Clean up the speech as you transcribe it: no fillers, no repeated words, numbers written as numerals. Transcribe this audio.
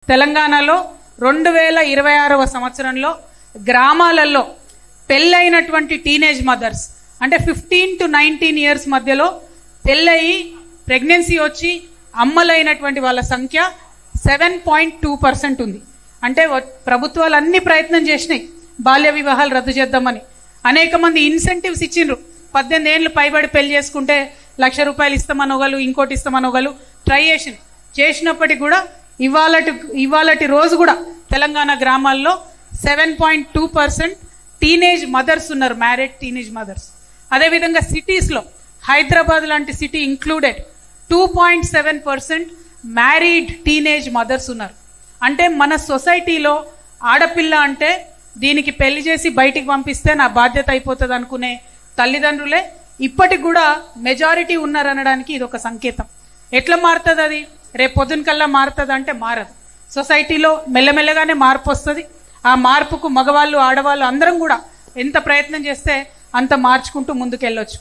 తెలంగాణలో 2026వ సంవత్సరంలో గ్రామాలలో పెళ్ళైనటువంటి టీనేజ్ మదర్స్ అంటే 15 to 19 ఇయర్స్ మధ్యలో పెళ్ళయి ప్రెగ్నెన్సీ వచ్చి అమ్మలైనటువంటి వాళ్ళ సంఖ్య 7.2% ఉంది. అంటే ప్రభుత్వాలు అన్ని ప్రయత్నం చేసినాయి బాల్య వివాహాలు రద్దు చేద్దామని. అనేక మంది ఇన్సెంటివ్స్ ఇచ్చిండ్రు. 18 ఏళ్ళు పైబడి పెళ్లి చేసుకుంటే ₹1,00,000 ఇస్తామనొగలు, ఇంకోటి ఇస్తామనొగలు ట్రై చేసినప్పటికీ కూడా ఇవాళటి రోజు కూడా తెలంగాణ గ్రామాల్లో 7.2% టీనేజ్ మదర్స్ ఉన్నారు, మ్యారీడ్ టీనేజ్ మదర్స్. అదేవిధంగా సిటీస్లో హైదరాబాద్ లాంటి city included 2.7% married teenage mothers ఉన్నారు. అంటే మన సొసైటీలో ఆడపిల్ల అంటే దీనికి పెళ్లి చేసి బయటికి పంపిస్తే నా బాధ్యత అయిపోతుంది అనుకునే తల్లిదండ్రులే ఇప్పటికి కూడా మెజారిటీ ఉన్నారనడానికి ఇది ఒక సంకేతం. ఎట్లా మారుతుంది అది? రేపు పొద్దున కల్లా మారుతుంది అంటే మారదు. సొసైటీలో మెల్లమెల్లగానే మార్పు వస్తుంది. ఆ మార్పుకు మగవాళ్ళు ఆడవాళ్ళు అందరం కూడా ఎంత ప్రయత్నం చేస్తే అంత మార్చుకుంటూ ముందుకెళ్ళొచ్చు.